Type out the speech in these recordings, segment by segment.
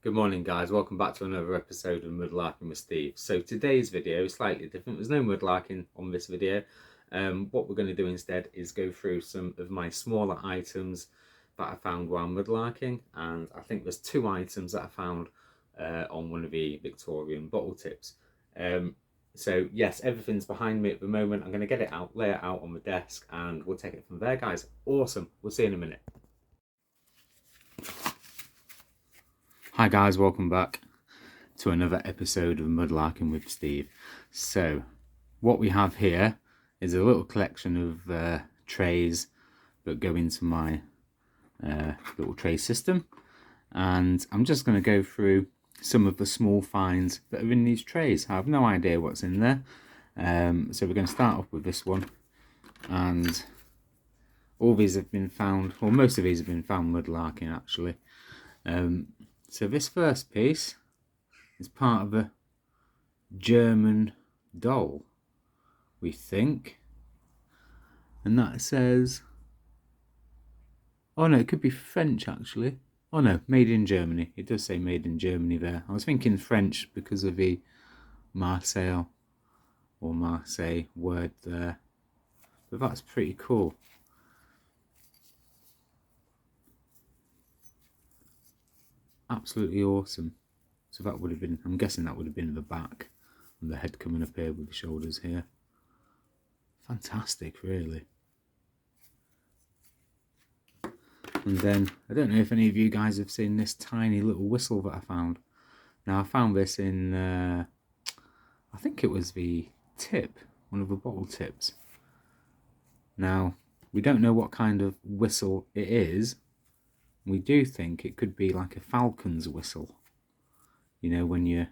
Good morning guys, welcome back to another episode of Mudlarking with Steve. So today's video is slightly different. There's no mudlarking on this video. What we're going to do instead is go through some of my smaller items that I found while mudlarking, and I think there's two items that I found on one of the Victorian bottle tips. So yes, everything's behind me at the moment. I'm going to get it out, lay it out on the desk, and we'll take it from there guys. Awesome, we'll see you in a minute. Hi guys, welcome back to another episode of Mudlarking with Steve. So what we have here is a little collection of trays that go into my little tray system, and I'm just going to go through some of the small finds that are in these trays. I have no idea what's in there, so we're going to start off with this one, and all these have been found, or most of these have been found mudlarking actually. So this first piece is part of a German doll, we think, and that says, oh no, it could be French actually. Oh no, made in Germany. It does say made in Germany there. I was thinking French because of the Marseille or Marseille word there, but that's pretty cool. Absolutely awesome. So that would have been, I'm guessing that would have been the back, and the head coming up here with the shoulders here. Fantastic, really. And then, I don't know if any of you guys have seen this tiny little whistle that I found. Now I found this in, I think it was the tip, one of the bottle tips. Now, we don't know what kind of whistle it is. We do think it could be like a falcon's whistle. You know, when you're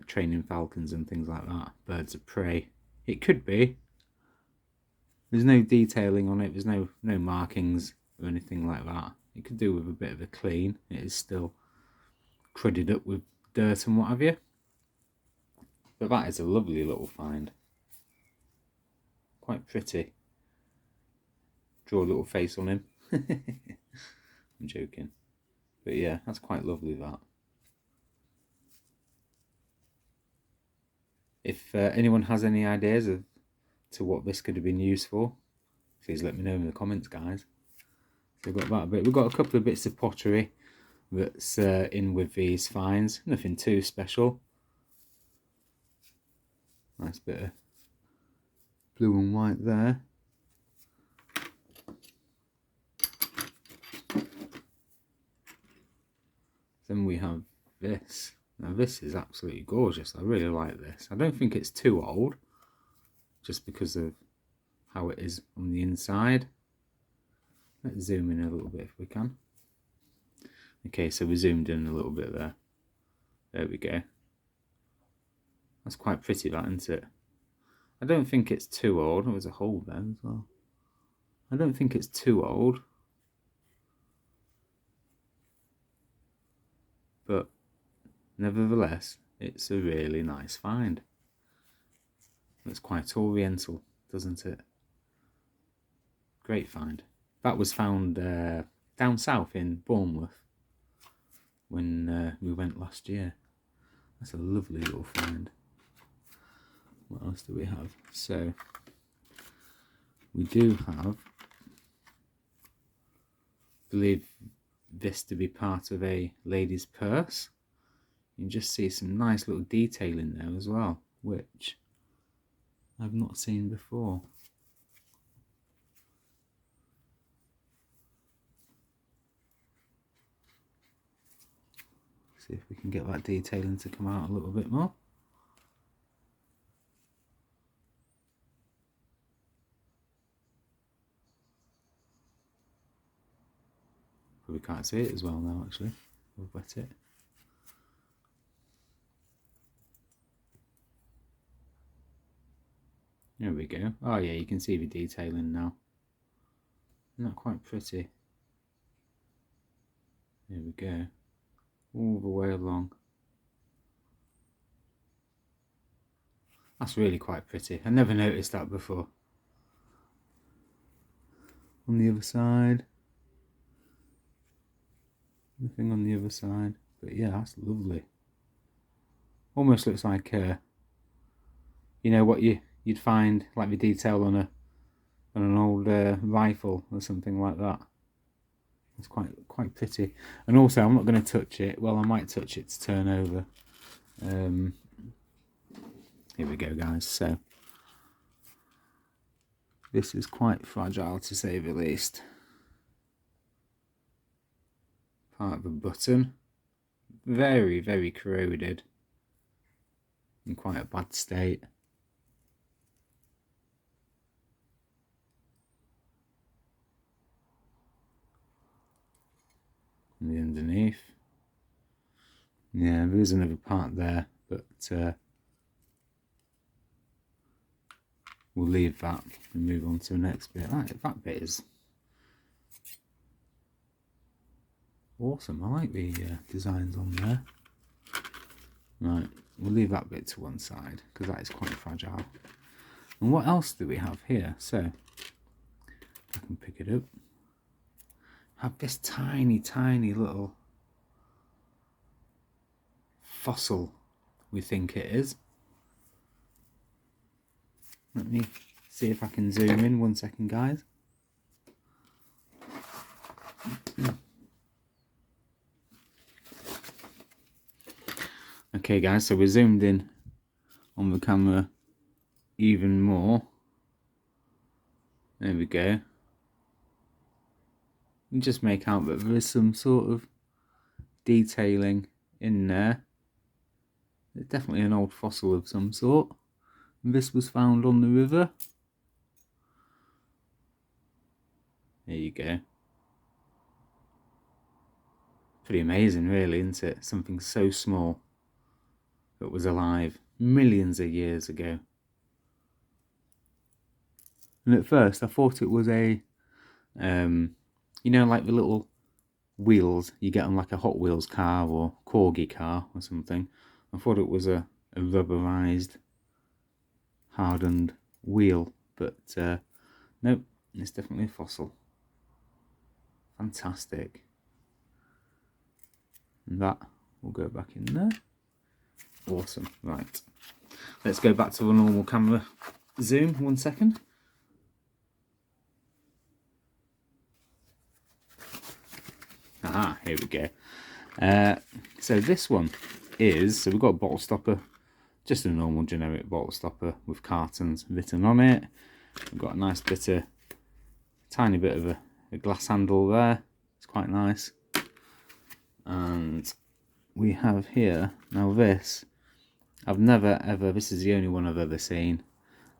training falcons and things like that, birds of prey. It could be. There's no detailing on it, there's no markings or anything like that. It could do with a bit of a clean. It is still cruddied up with dirt and what have you. But that is a lovely little find. Quite pretty. Draw a little face on him. I'm joking. But yeah, that's quite lovely, that. If anyone has any ideas of to what this could have been used for, please let me know in the comments, guys. So we've got that bit. We've got a couple of bits of pottery that's in with these finds. Nothing too special. Nice bit of blue and white there. Then we have this. Now this is absolutely gorgeous. I really like this. I don't think it's too old, just because of how it is on the inside. Let's zoom in a little bit if we can. Okay, so we zoomed in a little bit there. There we go. That's quite pretty, that, isn't it? I don't think it's too old. Oh, there's a hole there as well. I don't think it's too old. But nevertheless, it's a really nice find. It's quite oriental, doesn't it? Great find. That was found down south in Bournemouth when we went last year. That's a lovely little find. What else do we have? So we do have, I believe this to be part of a lady's purse. You can just see some nice little detail in there as well, which I've not seen before. See if we can get that detailing to come out a little bit more. Probably can't see it as well now, actually. We'll wet it. There we go. Oh yeah, you can see the detailing now. Isn't that quite pretty? There we go. All the way along. That's really quite pretty. I never noticed that before. On the other side. Nothing on the other side. But yeah, that's lovely. Almost looks like you know what you'd find like the detail on an old rifle or something like that. It's quite pretty. And also, I'm not going to touch it. Well, I might touch it to turn over. Here we go, guys. So this is quite fragile, to say the least. Part of the button, very, very corroded, in quite a bad state. And the underneath, yeah, there is another part there, but we'll leave that and move on to the next bit. That bit is awesome. I like the designs on there. Right, we'll leave that bit to one side because that is quite fragile. And what else do we have here? So I can pick it up. Have this tiny, tiny little fossil, we think it is. Let me see if I can zoom in 1 second, guys. Okay, guys, so we're zoomed in on the camera even more. There we go. You just make out that there is some sort of detailing in there. It's definitely an old fossil of some sort. This was found on the river. There you go. Pretty amazing, really, isn't it? Something so small that was alive millions of years ago. And at first I thought it was a, you know, like the little wheels you get on like a Hot Wheels car or Corgi car or something. I thought it was a rubberized, hardened wheel, but nope, it's definitely a fossil. Fantastic. And that will go back in there. Awesome. Right, let's go back to a normal camera zoom. 1 second. Aha, here we go. So this one is, so we've got a bottle stopper, just a normal generic bottle stopper with cartons written on it. We've got a nice bit of, tiny bit of a glass handle there. It's quite nice. And we have here, now this, I've never ever, this is the only one I've ever seen.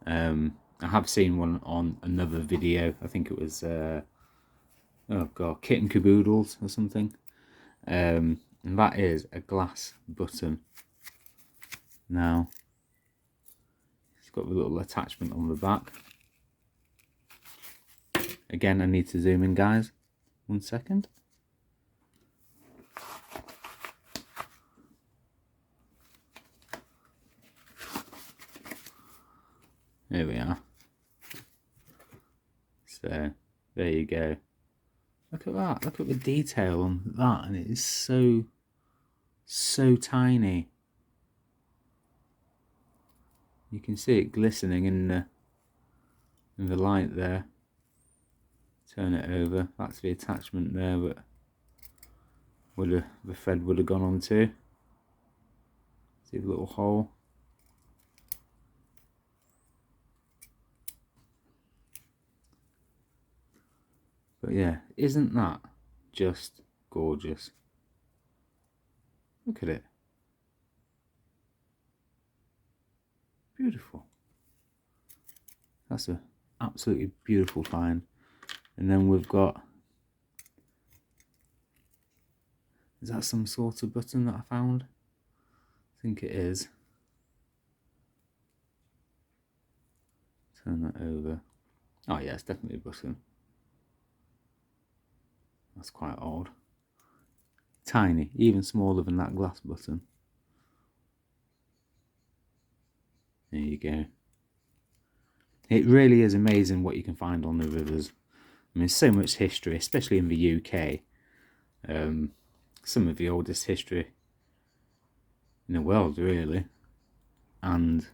I have seen one on another video. I think it was, oh god, Kitten Caboodles or something. And that is a glass button. Now, it's got the little attachment on the back. Again, I need to zoom in, guys. 1 second. There we are. So, there you go. Look at that. Look at the detail on that. And it is so, so tiny. You can see it glistening in the light there. Turn it over. That's the attachment there that the thread would have gone onto. See the little hole. But yeah, isn't that just gorgeous? Look at it. Beautiful. That's a absolutely beautiful find. And then we've got, is that some sort of button that I found? I think it is. Turn that over. Oh yeah, it's definitely a button. That's quite odd. Tiny, even smaller than that glass button. There you go. It really is amazing what you can find on the rivers. I mean, so much history, especially in the UK. some of the oldest history in the world, really, and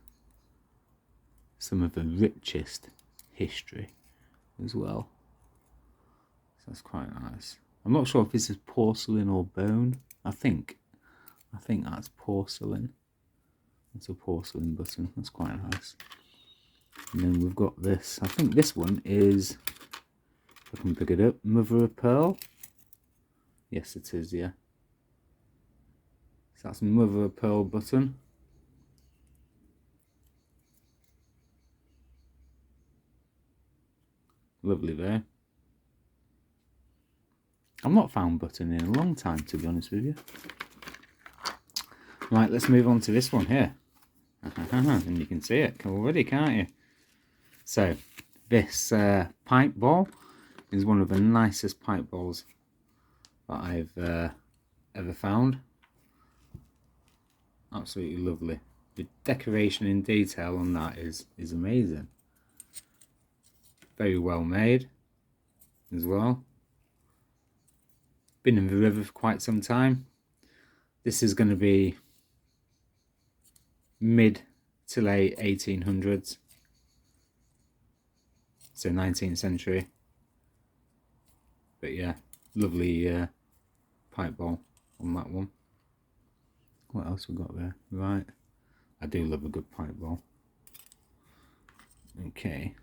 some of the richest history as well. So that's quite nice. I'm not sure if this is porcelain or bone. I think that's porcelain. It's a porcelain button. That's quite nice. And then we've got this. I think this one is, if I can pick it up, mother of pearl. Yes, it is, yeah. So that's a mother of pearl button. Lovely there. I've not found button in a long time, to be honest with you. Right, let's move on to this one here. And you can see it already, can't you? So, this pipe ball is one of the nicest pipe balls that I've ever found. Absolutely lovely. The decoration in detail on that is amazing. Very well made as well. Been in the river for quite some time. This is going to be mid to late 1800s. So 19th century. But yeah, lovely pipe ball on that one. What else we got there? Right, I do love a good pipe ball. Okay,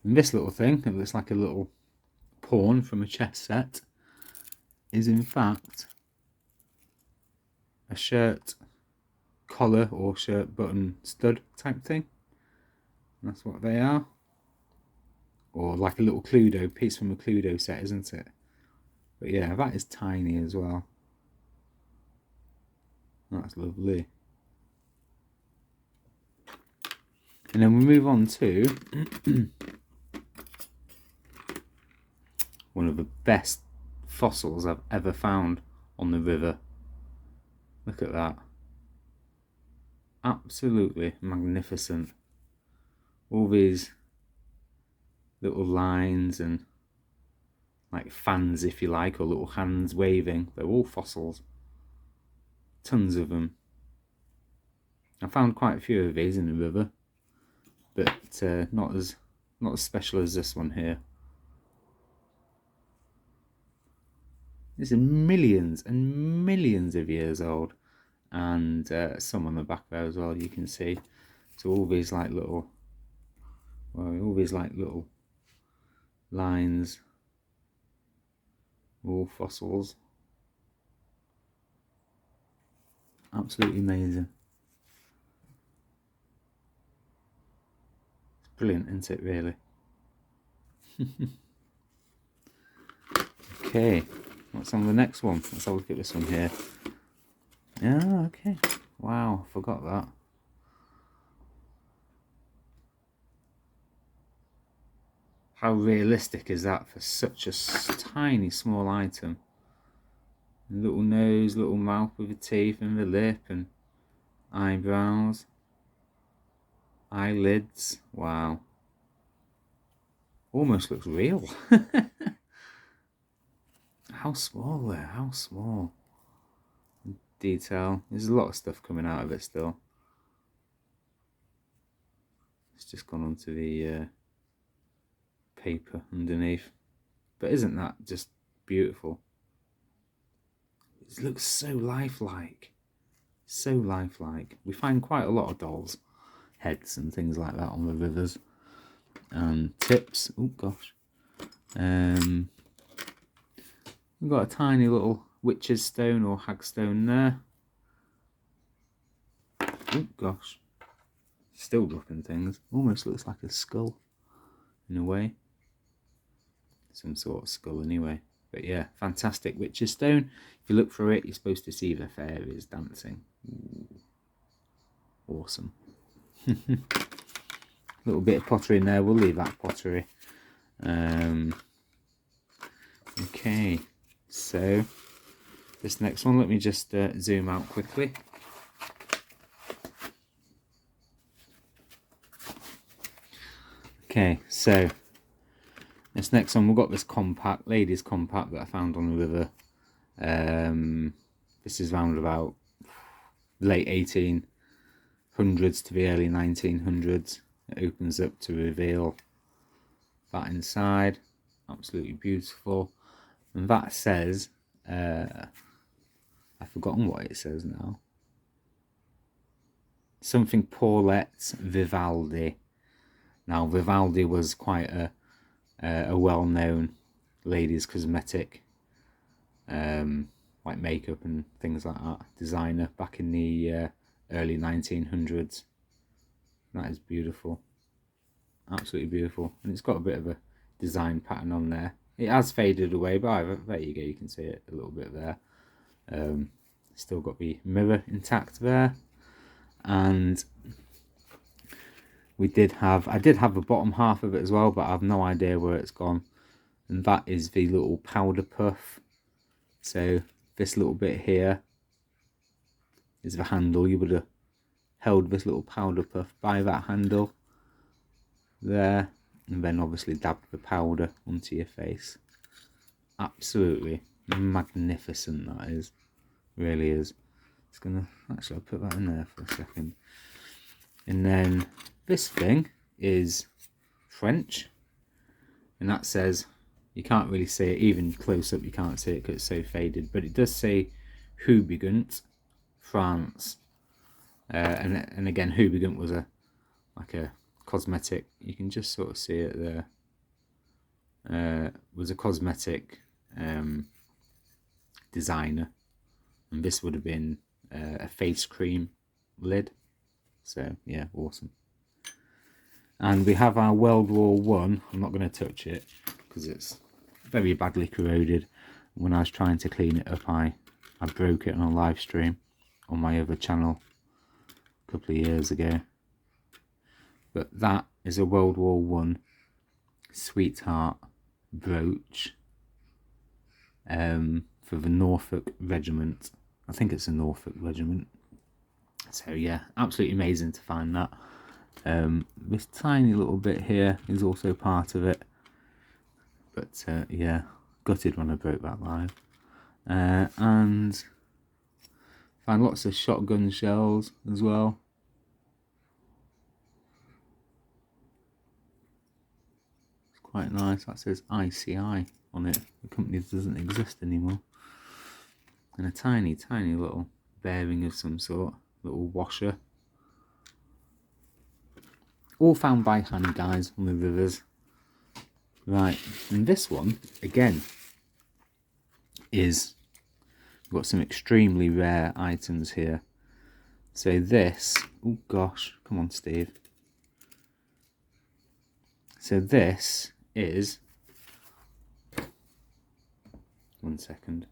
and this little thing, it looks like a little pawn from a chess set, is in fact a shirt collar or shirt button stud type thing. And that's what they are. Or like a little Cluedo piece from a Cluedo set, isn't it? But yeah, that is tiny as well. That's lovely. And then we move on to one of the best fossils I've ever found on the river. Look at that. Absolutely magnificent. All these little lines and like fans, if you like, or little hands waving. They're all fossils. Tons of them. I found quite a few of these in the river, but not as special as this one here. This is millions and millions of years old, and some on the back there as well. You can see. So all these like little, lines, all fossils. Absolutely amazing. It's brilliant, isn't it, really? Okay, what's on the next one? Let's have a look at this one here. Yeah, okay. Wow, forgot that. How realistic is that for such a tiny, small item? Little nose, little mouth with the teeth and the lip and eyebrows, eyelids. Wow. Almost looks real. How small there, how small. Detail. There's a lot of stuff coming out of it still. It's just gone onto the paper underneath. But isn't that just beautiful? It looks so lifelike. So lifelike. We find quite a lot of dolls' heads and things like that on the rivers. And tips. Oh gosh. We've got a tiny little witch's stone or hagstone there. Oh gosh. Still dropping things. Almost looks like a skull in a way. Some sort of skull anyway. But yeah, fantastic witch's stone. If you look for it, you're supposed to see the fairies dancing. Ooh. Awesome. Little bit of pottery in there. We'll leave that pottery. Okay, so this next one, let me just zoom out quickly. Okay, so this next one, we've got this compact, ladies compact that I found on the river This is round about late 1800s to the early 1900s. It opens up to reveal that inside. Absolutely beautiful. And that says, I've forgotten what it says now. Something Paulette Vivaldi. Now, Vivaldi was quite a well-known ladies' cosmetic, like makeup and things like that, designer back in the early 1900s. That is beautiful. Absolutely beautiful. And it's got a bit of a design pattern on there. It has faded away, but there you go, you can see it a little bit there. Still got the mirror intact there. And I did have the bottom half of it as well, but I have no idea where it's gone. And that is the little powder puff. So this little bit here is the handle. You would have held this little powder puff by that handle there, and then obviously dabbed the powder onto your face. Absolutely magnificent, that is. Really is. It's gonna actually, I'll put that in there for a second. And then this thing is French, and that says, you can't really see it, even close up you can't see it because it's so faded, but it does say Hubigant, France. And again, Hubigant was like a cosmetic, you can just sort of see it there. Was a cosmetic designer, and this would have been a face cream lid. So yeah, awesome. And we have our World War One. I'm not going to touch it because it's very badly corroded. When I was trying to clean it up, I broke it on a live stream on my other channel a couple of years ago. But that is a World War One sweetheart brooch for the Norfolk Regiment. I think it's a Norfolk Regiment. So yeah, absolutely amazing to find that. This tiny little bit here is also part of it. But yeah, gutted when I broke that live. And found lots of shotgun shells as well. It's quite nice. That says ICI on it. The company doesn't exist anymore. And a tiny, tiny little bearing of some sort. Little washer. All found by hand, guys, on the rivers. Right, and this one, again, is, we've got some extremely rare items here. So this, oh gosh, come on Steve. So this is, one second.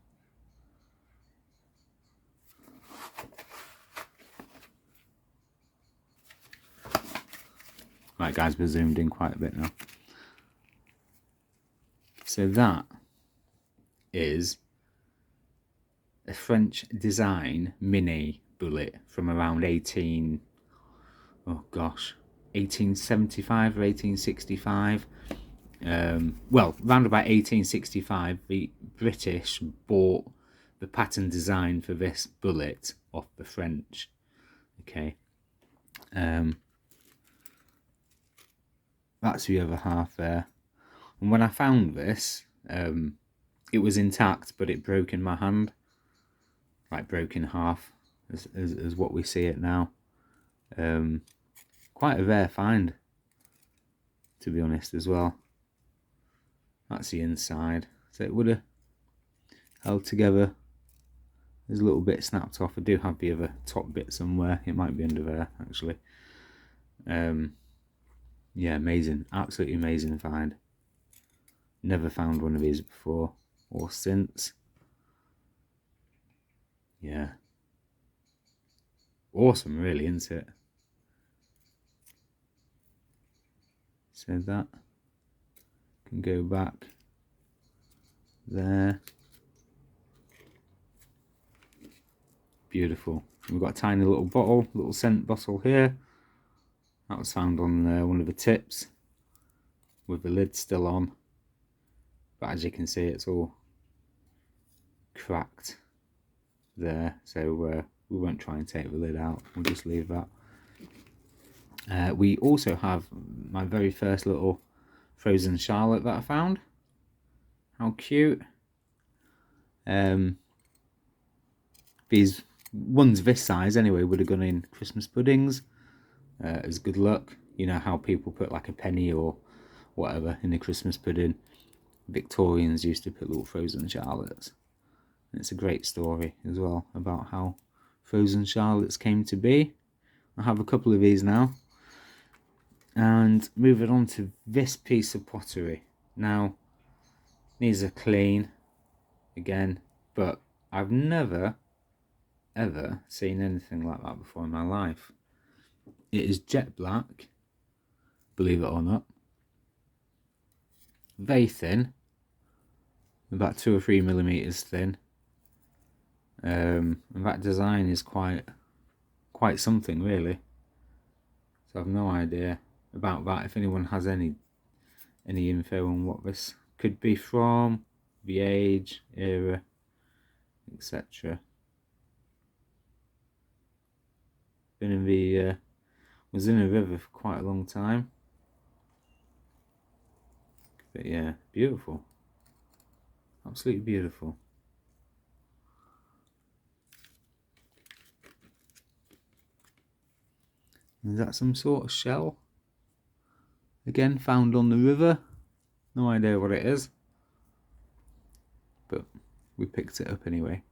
Right guys, we're zoomed in quite a bit now. So that is a French design mini bullet from around 1875 or 1865. Well, round about 1865, the British bought the pattern design for this bullet off the French. Okay. That's the other half there. And when I found this, it was intact, but it broke in my hand. Like broke in half, as what we see it now. Quite a rare find, to be honest, as well. That's the inside. So it would have held together. There's a little bit snapped off. I do have the other top bit somewhere. It might be under there, actually. Yeah, amazing. Absolutely amazing find. Never found one of these before or since. Yeah. Awesome, really, isn't it? So that can go back there. Beautiful. We've got a tiny little bottle, little scent bottle here. That was found on one of the tips with the lid still on. But as you can see, it's all cracked there, so we won't try and take the lid out, we'll just leave that. We also have my very first little frozen Charlotte that I found. How cute. These ones this size anyway would have gone in Christmas puddings as good luck. You know how people put like a penny or whatever in a Christmas pudding. Victorians used to put little frozen Charlottes. And it's a great story as well about how frozen Charlottes came to be. I have a couple of these now. And moving on to this piece of pottery. Now, these are clean again, but I've never ever seen anything like that before in my life. It is jet black, believe it or not. Very thin, about 2 or 3 millimeters thin. And that design is quite something, really. So I've no idea about that. If anyone has any info on what this could be from, the age, era, etc. Been in the was in a river for quite a long time. But yeah, beautiful. Absolutely beautiful. Is that some sort of shell? Again, found on the river. No idea what it is. But we picked it up anyway.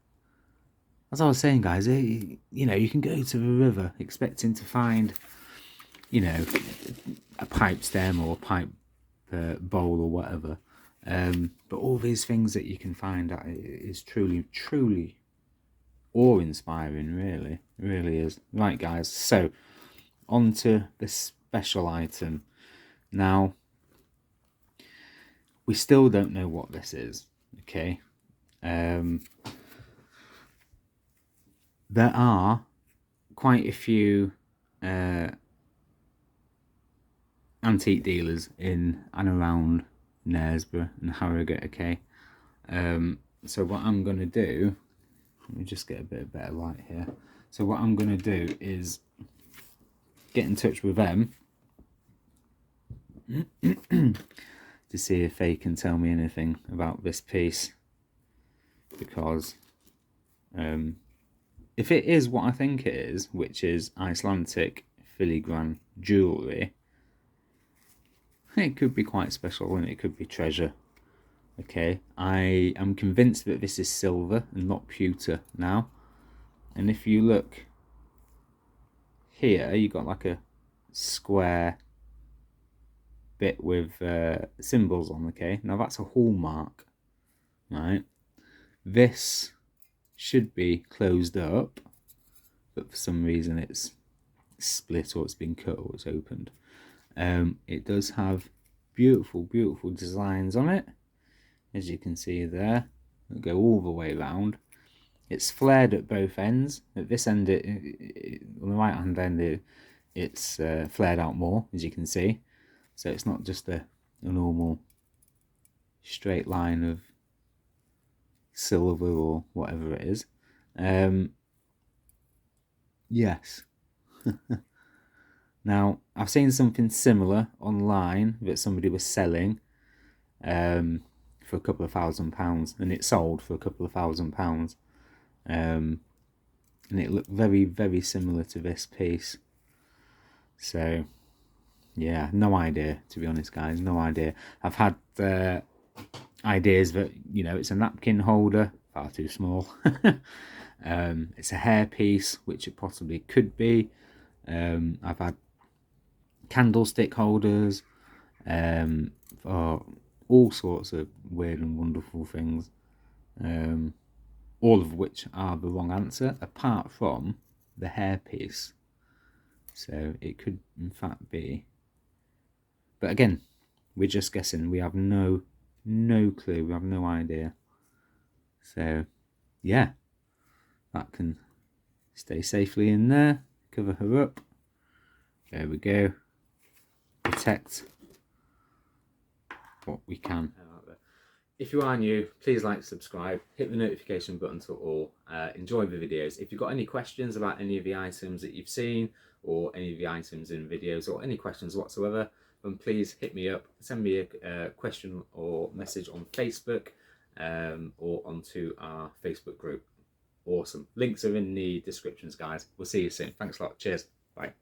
As I was saying, guys, you know, you can go to the river expecting to find, you know, a pipe stem or a pipe bowl or whatever. But all these things that you can find is truly awe-inspiring, really. It really is. Right, guys, so on to the special item. Now, we still don't know what this is, okay? There are quite a few antique dealers in and around Knaresborough and Harrogate, okay? So what I'm going to do, let me just get a bit of better light here. So what I'm going to do is get in touch with them to see if they can tell me anything about this piece, because if it is what I think it is, which is Icelandic filigrane jewellery, it could be quite special and it could be treasure. Okay, I am convinced that this is silver and not pewter now. And if you look here, you got like a square bit with symbols on, okay? Now that's a hallmark, right? This should be closed up, but for some reason it's split or it's been cut or it's opened. It does have beautiful designs on it, as you can see there. It'll go all the way around. It's flared at both ends. At this end, on the right hand end, it's flared out more, as you can see. So it's not just a normal straight line of silver or whatever it is. Yes. Now, I've seen something similar online that somebody was selling for a couple of £1,000, and it sold for a couple of £1,000. And it looked very similar to this piece. So yeah, no idea, to be honest, guys, no idea. I've had ideas that, you know, it's a napkin holder, far too small. It's a hairpiece, which it possibly could be. I've had candlestick holders, for all sorts of weird and wonderful things, all of which are the wrong answer, apart from the hairpiece. So it could in fact be, but again, we're just guessing. We have no clue. We have no idea. So yeah, that can stay safely in there. Cover her up. There we go. Protect what we can. If you are new, please like, subscribe, hit the notification button to all. Enjoy the videos. If you've got any questions about any of the items that you've seen, or any of the items in videos, or any questions whatsoever, then please hit me up, send me a question or message on Facebook, or onto our Facebook group. Awesome. Links are in the descriptions, guys. We'll see you soon. Thanks a lot. Cheers. Bye.